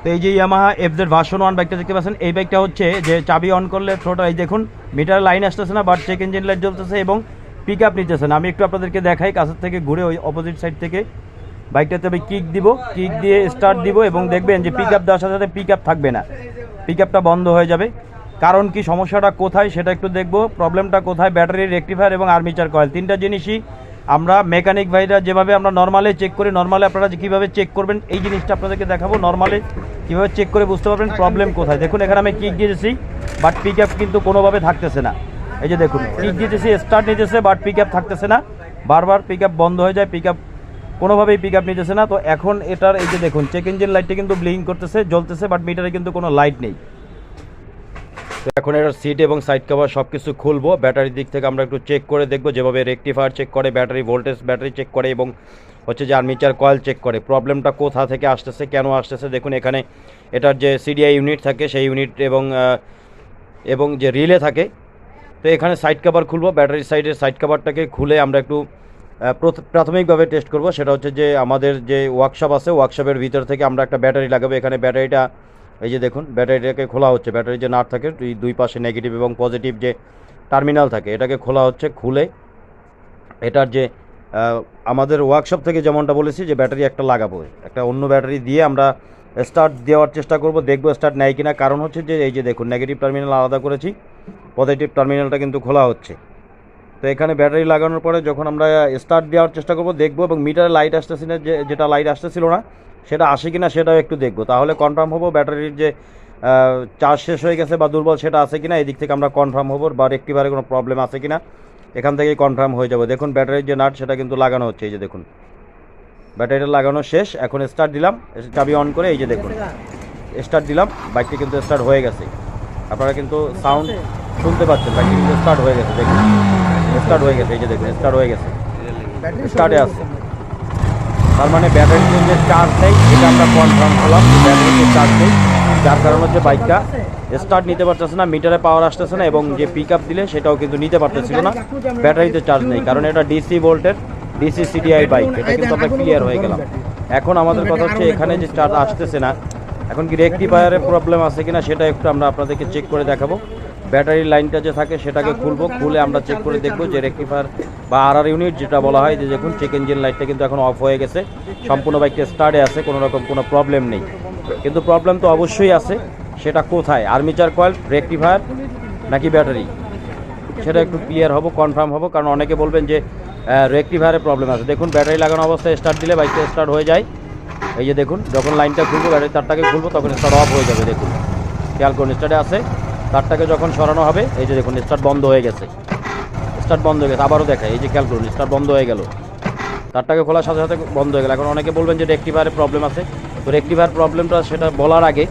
তো এই যে ইয়ামাহা FZ ভার্সন 1 বাইকটা দেখতে পাচ্ছেন, এই বাইকটা হচ্ছে যে চাবি অন করলে থ্রোটল, এই দেখুন মিটার লাইন আসতেছে না, বাট চেক ইঞ্জিন লাইট জ্বলতেছে এবং পিক আপ নিতেছে না। আমি একটু আপনাদেরকে দেখাই কাছের থেকে ঘুরে, ওই অপোজিট সাইড থেকে বাইকটাতে আমি কিক দিব, কিক দিয়ে স্টার্ট দিব এবং দেখবেন যে পিক আপ দেওয়ার সাথে সাথে পিক আপ থাকবে না, পিক আপটা বন্ধ হয়ে যাবে। কারণ কি, সমস্যাটা কোথায় সেটা একটু দেখব, প্রবলেমটা কোথায়। ব্যাটারি, রেকটিফায়ার এবং আর্মিচার কয়েল, তিনটা জিনিসই আমরা মেকানিক ভাইরা যেভাবে আমরা নর্মালে চেক করি, নর্মালে আপনারা কীভাবে চেক করবেন এই জিনিসটা আপনাদেরকে দেখাবো। নর্মালে কীভাবে চেক করে বুঝতে পারবেন প্রবলেম কোথায়। দেখুন এখানে আমি কিক দিয়েছি, বাট পিক আপ কিন্তু কোনোভাবে থাকতেছে না। এই যে দেখুন কিক দিতেছি, স্টার্ট নিতেছে, বাট পিক আপ থাকতেছে না, বারবার পিক আপ বন্ধ হয়ে যায়, পিক আপ কোনোভাবেই পিক আপ নিতেছে না। তো এখন এটার এই যে দেখুন চেক ইঞ্জিন লাইটটা কিন্তু ব্লিঙ্ক করতেছে, জ্বলতেছে, বাট মিটারে কিন্তু কোনো লাইট নেই। তো এখন এটার সিট এবং সাইড কভার সব কিছু খুলবো। ব্যাটারির দিক থেকে আমরা একটু চেক করে দেখবো, যেভাবে রেকটিফায়ার চেক করে, ব্যাটারি ভোল্টেজ ব্যাটারি চেক করে এবং হচ্ছে যে আর্মিচার কয়েল চেক করে, প্রবলেমটা কোথা থেকে আসতেছে, কেন আসতেছে। দেখুন এখানে এটার যে সিডিআই ইউনিট থাকে সেই ইউনিট এবং যে রিলে থাকে। তো এখানে সাইড কভার খুলবো, ব্যাটারির সাইড কভারটাকে খুলে আমরা একটু প্রাথমিকভাবে টেস্ট করব। সেটা হচ্ছে যে আমাদের যে ওয়ার্কশপ আছে, ওয়ার্কশপের ভিতর থেকে আমরা একটা ব্যাটারি লাগাবো। এখানে ব্যাটারিটা এই যে দেখুন ব্যাটারিটাকে খোলা হচ্ছে, ব্যাটারির যে নাট থাকে দুই পাশে নেগেটিভ এবং পজিটিভ যে টার্মিনাল থাকে এটাকে খোলা হচ্ছে। খুলে এটার যে আমাদের ওয়ার্কশপ থেকে যেমনটা বলেছি যে ব্যাটারি একটা লাগাবো, একটা অন্য ব্যাটারি দিয়ে আমরা স্টার্ট দেওয়ার চেষ্টা করব, দেখবো স্টার্ট নেয় কিনা। কারণ হচ্ছে যে এই যে দেখুন নেগেটিভ টার্মিনাল আলাদা করেছি, পজিটিভ টার্মিনালটা কিন্তু খোলা হচ্ছে। তো এখানে ব্যাটারি লাগানোর পরে যখন আমরা স্টার্ট দেওয়ার চেষ্টা করব দেখবো, এবং মিটারে লাইট আসতেছে না, যেটা লাইট আসতেছিল না সেটা আসে কিনা সেটাও একটু দেখবো, তাহলে কনফার্ম হবো ব্যাটারির যে চার্জ শেষ হয়ে গেছে বা দুর্বল সেটা আছে কিনা। এদিক থেকে আমরা কনফার্ম হবো, বা রেকটিফায়ারে কোনো প্রবলেম আছে কিনা এখান থেকেই কনফার্ম হয়ে যাবে। দেখুন ব্যাটারির যে নাট সেটা কিন্তু লাগানো হচ্ছে, এই যে দেখুন ব্যাটারিটা লাগানো শেষ। এখন স্টার্ট দিলাম, চাবি অন করে এই যে দেখুন স্টার্ট দিলাম, বাইকটি কিন্তু স্টার্ট হয়ে গেছে। আপনারা কিন্তু সাউন্ড শুনতে পাচ্ছেন, বাইকটি কিন্তু স্টার্ট হয়ে গেছে। দেখুন স্টার্ট হয়ে গেছে, এই যে দেখুন স্টার্ট হয়ে গেছে, স্টার্টে আসছে। তার মানে ব্যাটারিতে যে চার্জ নেই এটা আমরা কনফার্ম হলাম, ব্যাটারিতে চার্জ নেই, যার কারণ হচ্ছে বাইকটা স্টার্ট নিতে পারতেছে না, মিটারে পাওয়ার আসতেছে না, এবং যে পিক আপ দিলে সেটাও কিন্তু নিতে পারতেছিল না, ব্যাটারিতে চার্জ নেই। কারণ এটা ডিসি ভোল্টের ডিসি সিডিআই বাইক, এটা কিন্তু আমরা ক্লিয়ার হয়ে গেলাম। এখন আমাদের কথা হচ্ছে এখানে যে চার্জ আসতেছে না, এখন কি রেকটিফায়ারের প্রবলেম আছে কিনা সেটা একটু আমরা আপনাদেরকে চেক করে দেখাবো। ব্যাটারির লাইনটা যে থাকে সেটাকে খুলবো, খুলে আমরা চেক করে দেখবো যে রেকটিফায়ার বা আরআর ইউনিট যেটা বলা হয়, যে দেখুন চেক ইঞ্জিন লাইটটা কিন্তু এখন অফ হয়ে গেছে, সম্পূর্ণ বাইকটা স্টার্টে আছে, কোনো রকম কোনো প্রবলেম নেই। কিন্তু প্রবলেম তো অবশ্যই আছে, সেটা কোথায়, আর্মিচার কয়েল, রেকটিফায়ার নাকি ব্যাটারি, সেটা একটু ক্লিয়ার হবো, কনফার্ম হবো। কারণ অনেকে বলবেন যে রেকটিফায়ারের প্রবলেম আছে। দেখুন ব্যাটারি লাগানো অবস্থায় স্টার্ট দিলে বাইকটা স্টার্ট হয়ে যায়। এই যে দেখুন যখন লাইনটা খুলবো, ব্যাটারি তারটাকে খুলবো, তখন স্টার্ট অফ হয়ে যাবে। দেখুন খেয়াল করুন, স্টার্টে আছে, তারটাকে যখন সরানো হবে এই যে দেখুন স্টার্ট বন্ধ হয়ে গেছে, স্টার্ট বন্ধ হয়ে গেছে। আবারও দেখায়, এই যে খেয়াল করুন স্টার্ট বন্ধ হয়ে গেল, তারটাকে খোলার সাথে সাথে বন্ধ হয়ে গেল। এখন অনেকে বলবেন যে রেকটিফায়ারের প্রবলেম আছে, তো রেকটিফায়ার প্রবলেমটা সেটা বলার আগে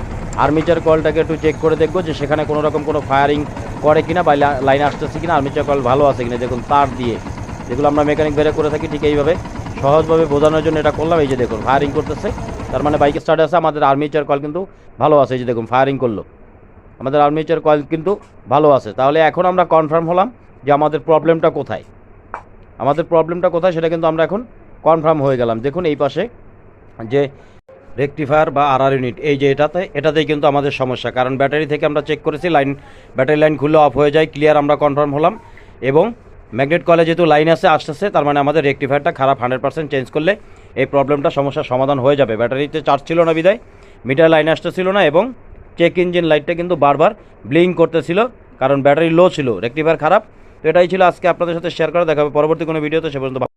আর্মিচার কয়েলটাকে একটু চেক করে দেখবো যে সেখানে কোনো রকম কোনো ফায়ারিং করে কিনা, বা লাইন আসতেছে কিনা, আর্মিচার কয়েল ভালো আছে কিনা। দেখুন তার দিয়ে, যেগুলো আমরা মেকানিক বেড়ে করে থাকি ঠিক এইভাবে সহজভাবে বোঝানোর জন্য এটা করলাম। এই যে দেখুন ফায়ারিং করতেছে, তার মানে বাইক স্টার্ট আছে, আমাদের আর্মিচার কয়েল কিন্তু ভালো আছে। এই যে দেখুন ফায়ারিং করলো, আমাদের আর্মিচার কয়েল কিন্তু ভালো আছে। তাহলে এখন আমরা কনফার্ম হলাম যে আমাদের প্রবলেমটা কোথায়, সেটা কিন্তু আমরা এখন কনফার্ম হয়ে গেলাম। দেখুন এই পাশে যে রেকটিফায়ার বা আরআর ইউনিট, এই যে এটাতেই কিন্তু আমাদের সমস্যা, কারণ ব্যাটারি থেকে আমরা চেক করেছি ব্যাটারি লাইন খুললে অফ হয়ে যায়, ক্লিয়ার আমরা কনফার্ম হলাম। এবং ম্যাগনেট কয়েলে যেহেতু লাইন আসতেছে, তার মানে আমাদের রেকটিফায়ারটা খারাপ, 100% চেঞ্জ করলে এই প্রবলেমটা সমস্যার সমাধান হয়ে যাবে। ব্যাটারিতে চার্জ ছিল না বিদায় মিটার লাইন আসতেছিল না, এবং চেক ইঞ্জিন লাইটটা কিন্তু বারবার ব্লিঙ্ক করতেছিল, কারণ ব্যাটারি লো ছিল, রেকটিফায়ার খারাপ। তো এটাই ছিল আজকে আপনাদের সাথে শেয়ার করা। দেখা হবে পরবর্তী কোনো ভিডিওতে, সে পর্যন্ত।